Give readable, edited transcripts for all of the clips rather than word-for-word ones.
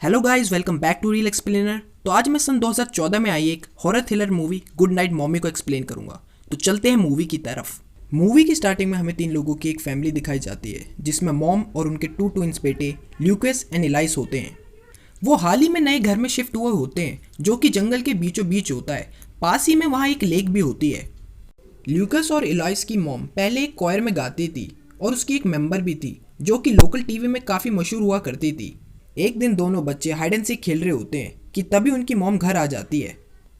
Hello guys, welcome back to reel explainer. तो आज मैं सन 2014 में आई एक horror thriller movie good night mommy को एक्सप्लेन करूंगा। तो चलते हैं मूवी की तरफ। मूवी की स्टार्टिंग में हमें 3 लोगों की एक फैमिली दिखाई जाती है, जिसमें मॉम और उनके 2 ट्विंस बेटे ल्यूकस एंड इलाइस होते हैं। वो हाल ही में नए घर में शिफ्ट हुए होते हैं, जो कि जंगल के बीचों बीच होता है। पास ही में वहाँ एक लेक भी होती है। ल्यूकस और इलाइस की मॉम पहले एक क्वायर में गाती थी और उसकी एक मेंबर भी थी, जो कि लोकल टीवी में काफ़ी मशहूर हुआ करती थी। एक दिन दोनों बच्चे हाइड एंड सीक खेल रहे होते हैं कि तभी उनकी मॉम घर आ जाती है।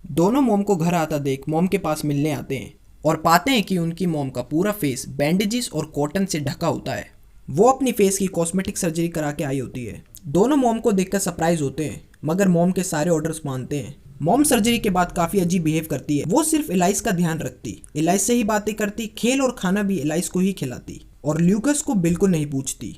दोनों मॉम को घर आता देख मॉम के पास मिलने आते हैं और पाते हैं कि उनकी मॉम का पूरा फेस बैंडेजेस और कॉटन से ढका होता है। वो अपनी फेस की कॉस्मेटिक सर्जरी करा के आई होती है। दोनों मॉम को देखकर सरप्राइज होते हैं, मगर मॉम के सारे ऑर्डर्स मानते हैं। मॉम सर्जरी के बाद काफ़ी अजीब बिहेव करती है। वो सिर्फ इलाइस का ध्यान रखती, इलाइस से ही बातें करती, खेल और खाना भी इलाइस को ही खिलाती और ल्यूकस को बिल्कुल नहीं पूछती।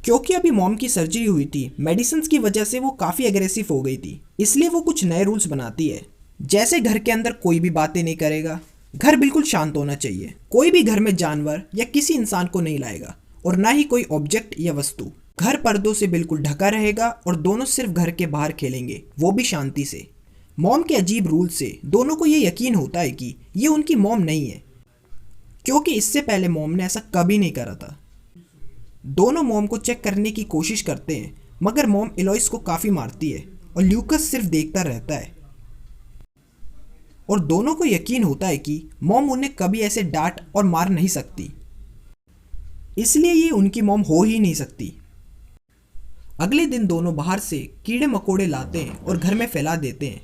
क्योंकि अभी मॉम की सर्जरी हुई थी, मेडिसिन की वजह से वो काफ़ी एग्रेसिव हो गई थी, इसलिए वो कुछ नए रूल्स बनाती है। जैसे घर के अंदर कोई भी बातें नहीं करेगा, घर बिल्कुल शांत होना चाहिए, कोई भी घर में जानवर या किसी इंसान को नहीं लाएगा और ना ही कोई ऑब्जेक्ट या वस्तु। घर पर्दों से बिल्कुल ढका रहेगा और दोनों सिर्फ घर के बाहर खेलेंगे, वो भी शांति से। मॉम के अजीब रूल से दोनों को ये यकीन होता है कि ये उनकी मॉम नहीं है, क्योंकि इससे पहले मॉम ने ऐसा कभी नहीं करा था। दोनों मॉम को चेक करने की कोशिश करते हैं, मगर मॉम इलोइस को काफ़ी मारती है और ल्यूकस सिर्फ देखता रहता है। और दोनों को यकीन होता है कि मॉम उन्हें कभी ऐसे डांट और मार नहीं सकती, इसलिए ये उनकी मॉम हो ही नहीं सकती। अगले दिन दोनों बाहर से कीड़े मकोड़े लाते हैं और घर में फैला देते हैं।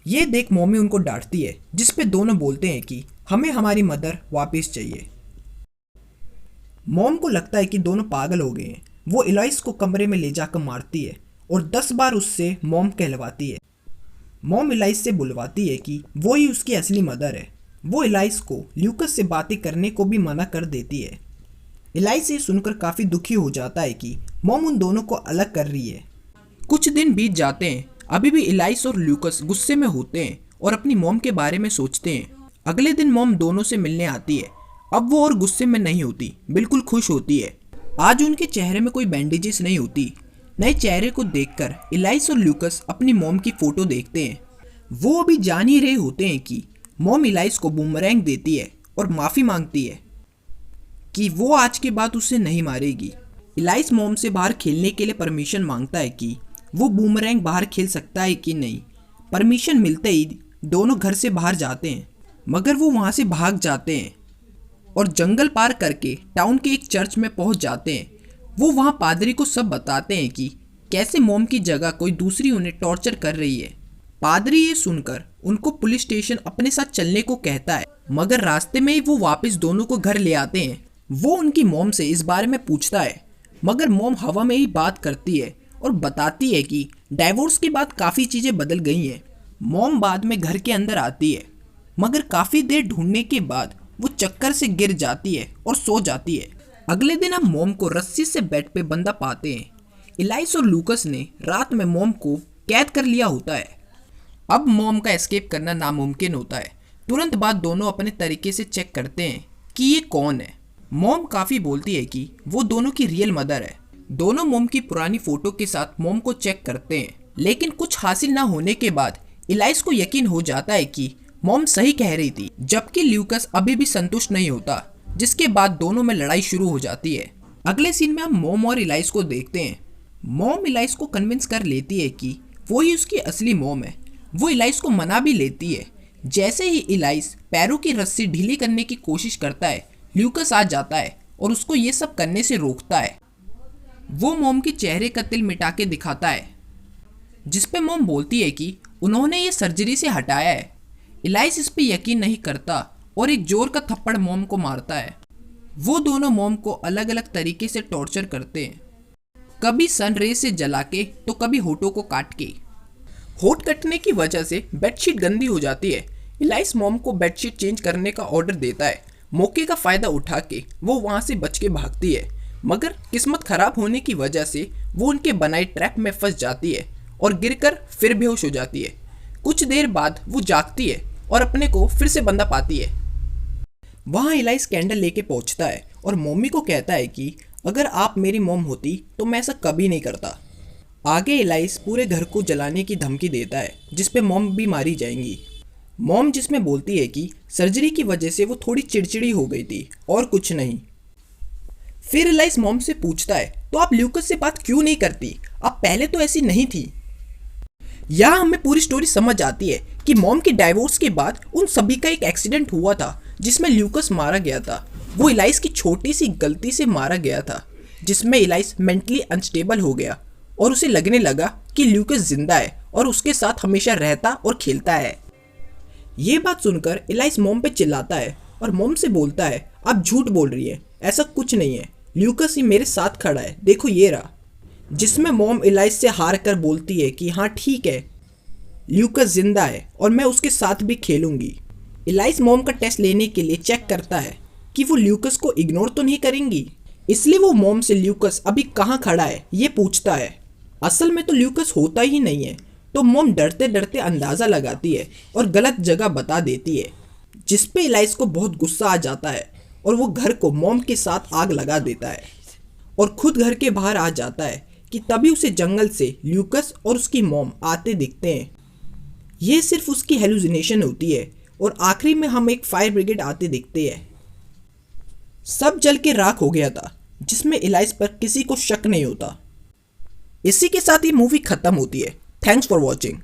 ये देख मॉमी उनको डांटती है, जिस पे दोनों बोलते हैं कि हमें हमारी मदर वापस चाहिए। मॉम को लगता है कि दोनों पागल हो गए हैं। वो इलाइस को कमरे में ले जाकर मारती है और 10 बार उससे मॉम कहलवाती है। मॉम इलाइस से बुलवाती है कि वो ही उसकी असली मदर है। वो इलाइस को ल्यूकस से बातें करने को भी मना कर देती है। इलाइस ये सुनकर काफ़ी दुखी हो जाता है कि मॉम उन दोनों को अलग कर रही है। कुछ दिन बीत जाते हैं, अभी भी इलाइस और ल्यूकस गुस्से में होते हैं और अपनी मॉम के बारे में सोचते हैं। अगले दिन मॉम दोनों से मिलने आती है। अब वो और गुस्से में नहीं होती, बिल्कुल खुश होती है। आज उनके चेहरे में कोई बैंडेजेस नहीं होती। नए चेहरे को देखकर इलाइस और ल्यूकस अपनी मॉम की फ़ोटो देखते हैं। वो अभी जान ही रहे होते हैं कि मॉम इलाइस को बूमरैंग देती है और माफ़ी मांगती है कि वो आज के बाद उसे नहीं मारेगी। इलाइस मॉम से बाहर खेलने के लिए परमिशन मांगता है कि वो बूमरैंग बाहर खेल सकता है कि नहीं। परमिशन मिलते ही दोनों घर से बाहर जाते हैं, मगर वो वहाँ से भाग जाते हैं और जंगल पार करके टाउन के एक चर्च में पहुंच जाते हैं। वो वहां पादरी को सब बताते हैं कि कैसे मॉम की जगह कोई दूसरी उन्हें टॉर्चर कर रही है। पादरी ये सुनकर उनको पुलिस स्टेशन अपने साथ चलने को कहता है, मगर रास्ते में ही वो वापस दोनों को घर ले आते हैं। वो उनकी मॉम से इस बारे में पूछता है, मगर मॉम हवा में ही बात करती है और बताती है कि डाइवोर्स के बाद काफ़ी चीज़ें बदल गई हैं। मॉम बाद में घर के अंदर आती है, मगर काफ़ी देर ढूंढने के बाद वो चक्कर से गिर जाती है और सो जाती है। अगले दिन हम मॉम को रस्सी से बेड पे बंधा पाते हैं। इलाइस और लूकस ने रात में मॉम को कैद कर लिया होता है। अब मॉम का एस्केप करना नामुमकिन होता है। तुरंत बाद दोनों अपने तरीके से चेक करते हैं कि ये कौन है। मॉम काफ़ी बोलती है कि वो दोनों की रियल मदर है। दोनों मॉम की पुरानी फ़ोटो के साथ मॉम को चेक करते हैं, लेकिन कुछ हासिल ना होने के बाद इलाइस को यकीन हो जाता है कि मॉम सही कह रही थी, जबकि ल्यूकस अभी भी संतुष्ट नहीं होता, जिसके बाद दोनों में लड़ाई शुरू हो जाती है। अगले सीन में हम मॉम और इलाइस को देखते हैं। मॉम इलाइस को कन्विंस कर लेती है कि वो ही उसकी असली मॉम है। वो इलाइस को मना भी लेती है। जैसे ही इलाइस पैरों की रस्सी ढीली करने की कोशिश करता है, ल्यूकस आ जाता है और उसको ये सब करने से रोकता है। वो मॉम के चेहरे का तिल मिटा के दिखाता है, जिसपे मॉम बोलती है कि उन्होंने ये सर्जरी से हटाया है। इलाइस इस पे यकीन नहीं करता और एक जोर का थप्पड़ मॉम को मारता है। वो दोनों मॉम को अलग अलग तरीके से टॉर्चर करते हैं, कभी सन रे से जला के तो कभी होठों को काट के। होठ कटने की वजह से बेडशीट गंदी हो जाती है। इलाइस मॉम को बेडशीट चेंज करने का ऑर्डर देता है। मौके का फ़ायदा उठा के वो वहाँ से बच के भागती है, मगर किस्मत ख़राब होने की वजह से वो उनके बनाए ट्रैप में फंस जाती है और गिरकर फिर बेहोश हो जाती है। कुछ देर बाद वो जागती है और अपने को फिर से बंधा पाती है। वहाँ इलाइस कैंडल लेके पहुँचता है और मम्मी को कहता है कि अगर आप मेरी मॉम होती तो मैं ऐसा कभी नहीं करता। आगे इलाइस पूरे घर को जलाने की धमकी देता है जिसपे मॉम भी मारी जाएंगी। मॉम जिसमें बोलती है कि सर्जरी की वजह से वो थोड़ी चिड़चिड़ी हो गई थी और कुछ नहीं। फिर इलाइस मॉम से पूछता है, तो आप ल्यूकस से बात क्यों नहीं करती? आप पहले तो ऐसी नहीं थी। यहाँ हमें पूरी स्टोरी समझ आती है कि मॉम के डाइवोर्स के बाद उन सभी का एक एक्सीडेंट हुआ था जिसमें ल्यूकस मारा गया था। वो इलाइस की छोटी सी गलती से मारा गया था जिसमें इलाइस मेंटली अनस्टेबल हो गया और उसे लगने लगा कि ल्यूकस जिंदा है और उसके साथ हमेशा रहता और खेलता है। ये बात सुनकर इलाइस मॉम पे चिल्लाता है और मॉम से बोलता है, आप झूठ बोल रही है, ऐसा कुछ नहीं है, ल्यूकस ही मेरे साथ खड़ा है, देखो ये रहा। जिसमें मॉम इलाइस से हार कर बोलती है कि हाँ ठीक है, ल्यूकस जिंदा है और मैं उसके साथ भी खेलूंगी। इलाइस मॉम का टेस्ट लेने के लिए चेक करता है कि वो ल्यूकस को इग्नोर तो नहीं करेंगी, इसलिए वो मॉम से ल्यूकस अभी कहाँ खड़ा है ये पूछता है। असल में तो ल्यूकस होता ही नहीं है, तो मॉम डरते डरते अंदाज़ा लगाती है और गलत जगह बता देती है, जिस पे इलाइस को बहुत गुस्सा आ जाता है और वो घर को मॉम के साथ आग लगा देता है और खुद घर के बाहर आ जाता है कि तभी उसे जंगल से ल्यूकस और उसकी मॉम आते दिखते हैं। ये सिर्फ उसकी हेलुसिनेशन होती है और आखिरी में हम एक फायर ब्रिगेड आते दिखते हैं। सब जल के राख हो गया था जिसमें इलाइस पर किसी को शक नहीं होता। इसी के साथ ये मूवी खत्म होती है। Thanks for watching.